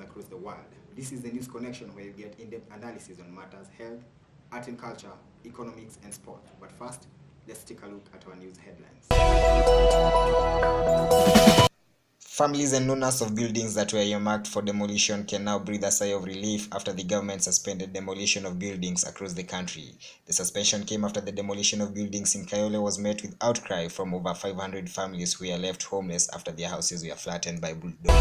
across the world. This is the News Connection, where you get in-depth analysis on matters health, art and culture, economics and sport. But first, let's take a look at our news headlines. Families and owners of buildings that were earmarked for demolition can now breathe a sigh of relief after the government suspended demolition of buildings across the country. The suspension came after the demolition of buildings in Kayole was met with outcry from over 500 families who were left homeless after their houses were flattened by bulldozers.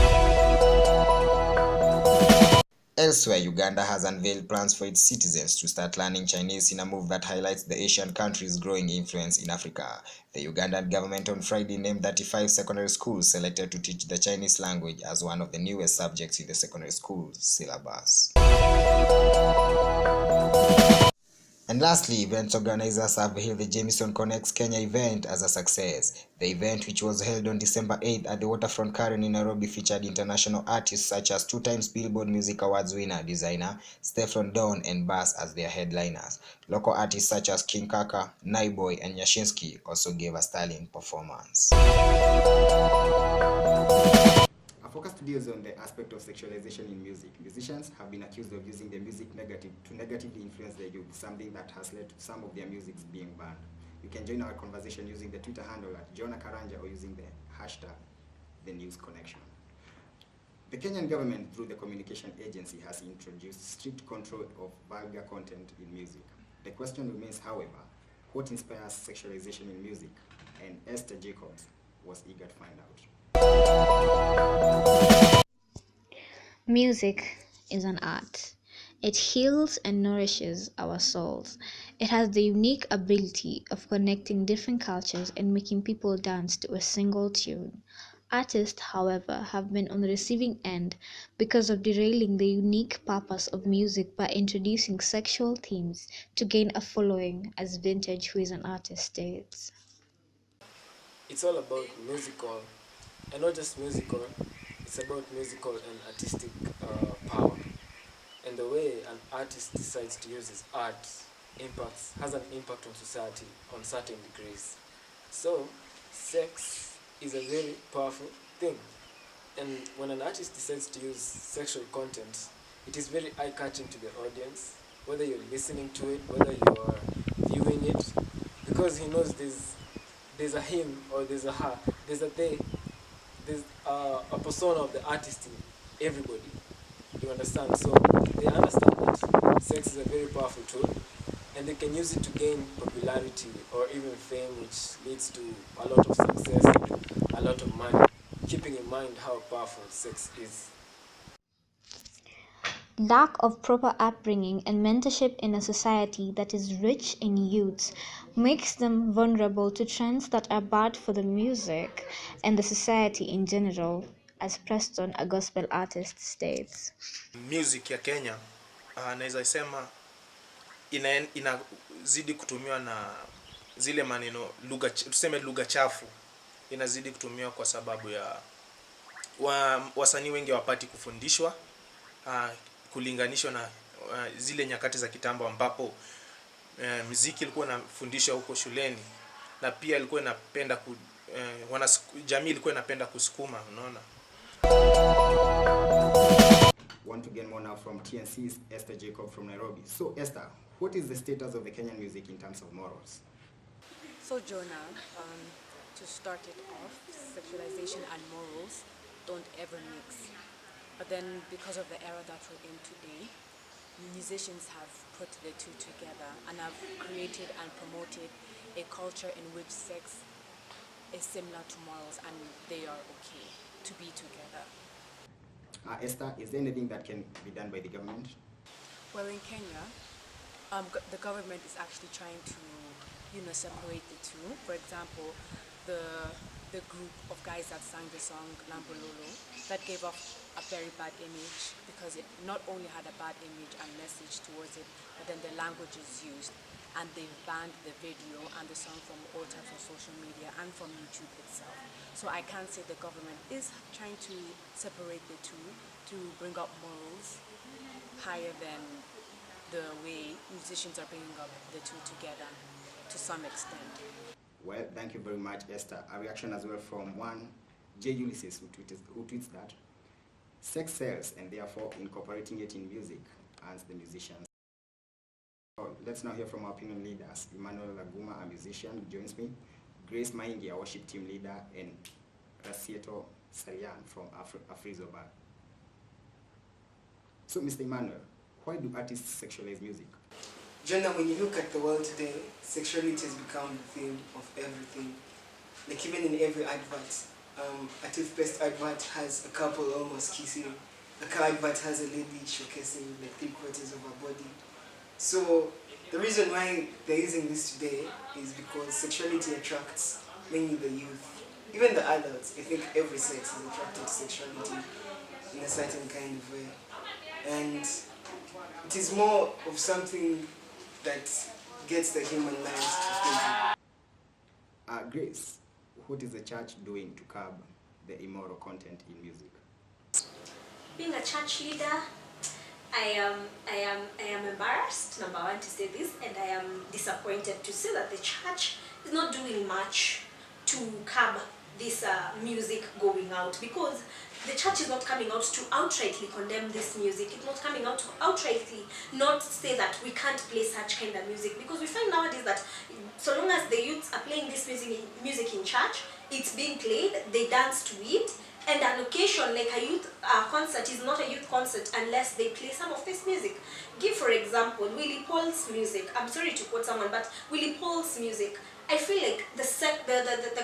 Elsewhere, Uganda has unveiled plans for its citizens to start learning Chinese in a move that highlights the Asian country's growing influence in Africa. The Ugandan government on Friday named 35 secondary schools selected to teach the Chinese language as one of the newest subjects in the secondary school syllabus. And lastly, events organizers have hailed the Jameson Connects Kenya event as a success. The event, which was held on December 8th at the Waterfront Karen in Nairobi, featured international artists such as 2-time Billboard Music Awards winner designer Stefan Don and Bass as their headliners. Local artists such as King Kaka, Naiboy, and Yashinsky also gave a sterling performance. Our focus today is on the aspect of sexualization in music. Musicians have been accused of using the music to negatively influence the youth, something that has led to some of their musics being banned. You can join our conversation using the Twitter handle at Jonah Karanja or using the hashtag #TheNewsConnection. The Kenyan government, through the communication agency, has introduced strict control of vulgar content in music. The question remains, however, what inspires sexualization in music? And Esther Jacobs was eager to find out. Music is an art. It heals and nourishes our souls. It has the unique ability of connecting different cultures and making people dance to a single tune. Artists, however, have been on the receiving end because of derailing the unique purpose of music by introducing sexual themes to gain a following, as Vintage, who is an artist, states. It's all about musical, and not just musical, it's about musical and artistic power. And the way an artist decides to use his art has an impact on society on certain degrees. So, sex is a very powerful thing. And when an artist decides to use sexual content, it is very eye-catching to the audience, whether you're listening to it, whether you're viewing it, because he knows there's a him or there's a her, there's a they, there's a persona of the artist in everybody. You understand? So they understand that sex is a very powerful tool, and they can use it to gain popularity or even fame, which leads to a lot of success and a lot of money, keeping in mind how powerful sex is. Lack of proper upbringing and mentorship in a society that is rich in youths makes them vulnerable to trends that are bad for the music and the society in general, as Preston, a gospel artist, states. Music ya Kenya naweza sema inazidi kutumiwa na zile maneno tuseme lugha chafu, inazidi kutumiwa kwa sababu ya wasanii wengi hawapati kufundishwa kulinganishwa na zile nyakati za kitambo ambapo muziki ilikuwa inafundishwa huko shuleni, na pia ilikuwa inapenda jamii ilikuwa inapenda kusukuma, unaona. Want to get more now from TNC's Esther Jacob from Nairobi. So Esther, what is the status of the Kenyan music in terms of morals? So Jonah, to start it off, sexualization and morals don't ever mix. But then because of the era that we're in today, musicians have put the two together and have created and promoted a culture in which sex is similar to morals and they are okay to be together. Esther, is there anything that can be done by the government? Well, in Kenya, the government is actually trying to, separate the two. For example, the group of guys that sang the song Lambololo, that gave off a very bad image because it not only had a bad image and message towards it, but then the language is used, and they've banned the video and the song from all types of social media and from YouTube itself. So I can say the government is trying to separate the two to bring up morals higher than the way musicians are bringing up the two together to some extent. Well, thank you very much, Esther. A reaction as well from one J. Ulysses who tweets that Sex sells, and therefore incorporating it in music earns the musicians. So let's now hear from our opinion leaders. Emmanuel Laguma, a musician, joins me. Grace Maingi, a worship team leader, and Rasieto Sarian from Afrizoba. So, Mr. Emmanuel, why do artists sexualize music? Jonah, when you look at the world today, sexuality has become the theme of everything. Like even in every advert, a toothpaste advert has a couple almost kissing. A car advert has a lady showcasing like 3/4 of her body. So the reason why they're using this today is because sexuality attracts mainly the youth, even the adults. I think every sex is attracted to sexuality in a certain kind of way, and it is more of something that gets the human minds to thinking. Grace, what is the church doing to curb the immoral content in music? Being a church leader, I am embarrassed, number one, to say this, and I am disappointed to see that the church is not doing much to curb this music going out, because the church is not coming out to outrightly condemn this music. It's not coming out to outrightly not say that we can't play such kind of music, because we find nowadays that so long as the youths are playing this music in church, it's being played, they dance to it, and an occasion like a youth concert is not a youth concert unless they play some of this music. Give for example Willie Paul's music. I'm sorry to quote someone, but Willie Paul's music, I feel like the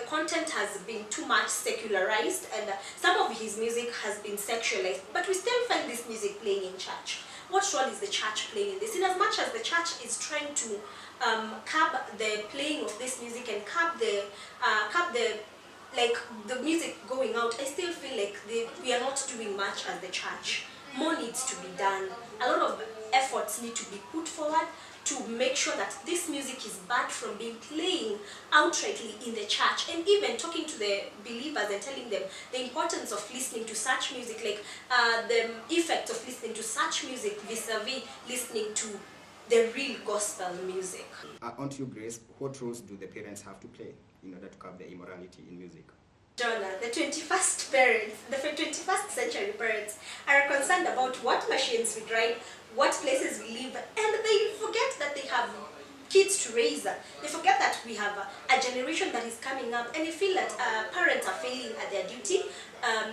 content has been too much secularized, and some of his music has been sexualized, but we still find this music playing in church. What role is the church playing in this? In as much as the church is trying to curb the playing of this music and curb the music going out, I still feel like we are not doing much as the church. More needs to be done. A lot of efforts need to be put forward to make sure that this music is banned from being playing outrightly in the church, and even talking to the believers and telling them the importance of listening to such music, like the effect of listening to such music vis-a-vis listening to the real gospel music. On to you, Grace. What roles do the parents have to play in order to curb the immorality in music? Jonah, the 21st century parents are concerned about what machines we drive, what places we live, and they forget that they have kids to raise. They forget that we have a generation that is coming up, and they feel that parents are failing at their duty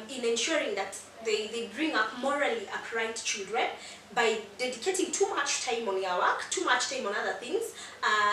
in ensuring that they bring up morally upright children by dedicating too much time on their work, too much time on other things,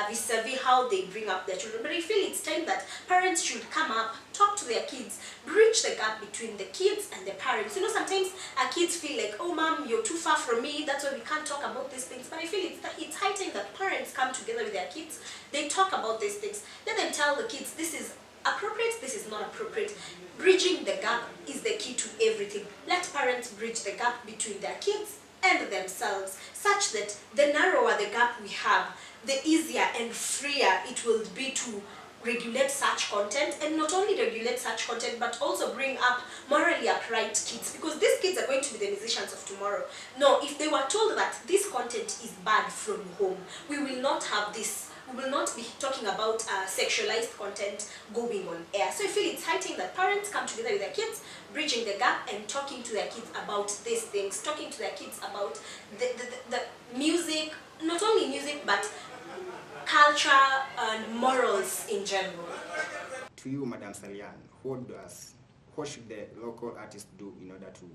vis-a-vis how they bring up their children. But I feel it's time that parents should come up, talk to their kids, bridge the gap between the kids and the parents. You know, sometimes our kids feel like, oh mom, you're too far from me, that's why we can't talk about these things. But I feel it's high time that parents come together with their kids, they talk about these things. Let them tell the kids, this is appropriate, this is not appropriate. Bridging the gap is the key to everything. Let parents bridge the gap between their kids and themselves, such that the narrower the gap we have, the easier and freer it will be to regulate such content, and not only regulate such content but also bring up morally upright kids, because these kids are going to be the musicians of tomorrow. No, if they were told that this content is bad from home, we will not have this. We will not be talking about sexualized content going on air. So I feel it's high time that parents come together with their kids, bridging the gap and talking to their kids about these things, talking to their kids about the music, not only music, but culture and morals in general. To you, Madam Salian, what should the local artists do in order to,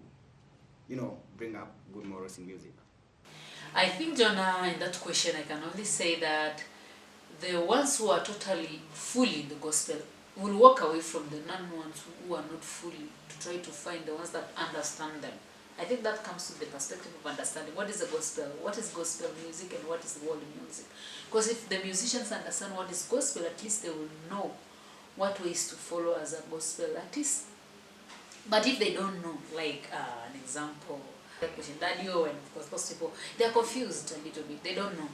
bring up good morals in music? I think, Jonah, in that question, I can only say that the ones who are totally fully in the gospel will walk away from the non-ones who are not fully, to try to find the ones that understand them. I think that comes with the perspective of understanding what is the gospel, what is gospel music, and what is world music. Because if the musicians understand what is gospel, at least they will know what ways to follow as a gospel artist. But if they don't know, like an example, Dadio, and of course those people, they are confused a little bit. They don't know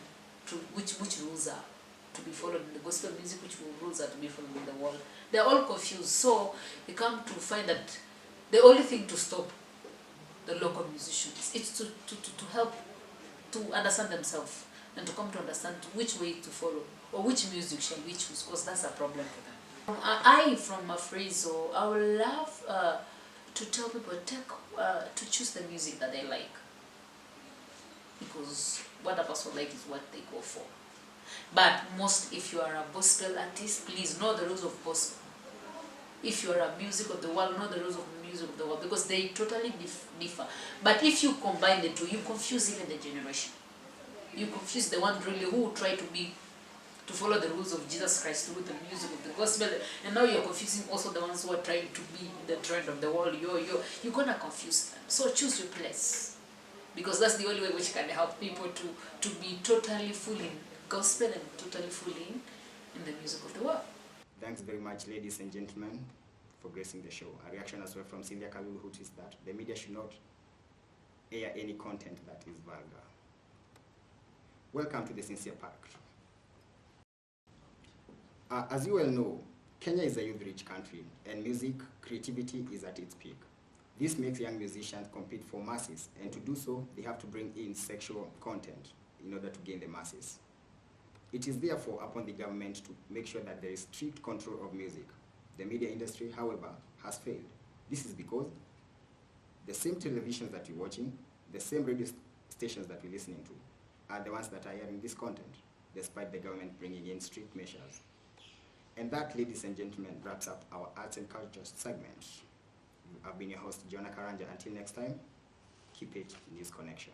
which rules are to be followed in the gospel music, which rules are to be followed in the world. They're all confused. So you come to find that the only thing to stop the local musicians is to help to understand themselves and to come to understand which way to follow or which music shall we choose, because that's a problem for them. I, from a phrase, I would love to tell people, take to choose the music that they like, because what a person like is what they go for. But most, if you are a gospel artist, please know the rules of gospel. If you are a music of the world, know the rules of music of the world, because they totally differ. But if you combine the two, you confuse even the generation. You confuse the one really who try to follow the rules of Jesus Christ with the music of the gospel, and now you're confusing also the ones who are trying to be the trend of the world. You're gonna confuse them. So choose your place, because that's the only way which can help people to be totally full in gospel and totally full in the music of the world. Thanks very much, ladies and gentlemen, for gracing the show. A reaction as well from Cynthia Kalulu, who is that the media should not air any content that is vulgar. Welcome to the Sincere Park. As you well know, Kenya is a youth-rich country, and music creativity is at its peak. This makes young musicians compete for masses, and to do so, they have to bring in sexual content in order to gain the masses. It is therefore upon the government to make sure that there is strict control of music. The media industry, however, has failed. This is because the same televisions that you're watching, the same radio stations that we're listening to, are the ones that are airing this content, despite the government bringing in strict measures. And that, ladies and gentlemen, wraps up our arts and culture segment. I've been your host, Jonah Karanja. Until next time, keep it News Connection.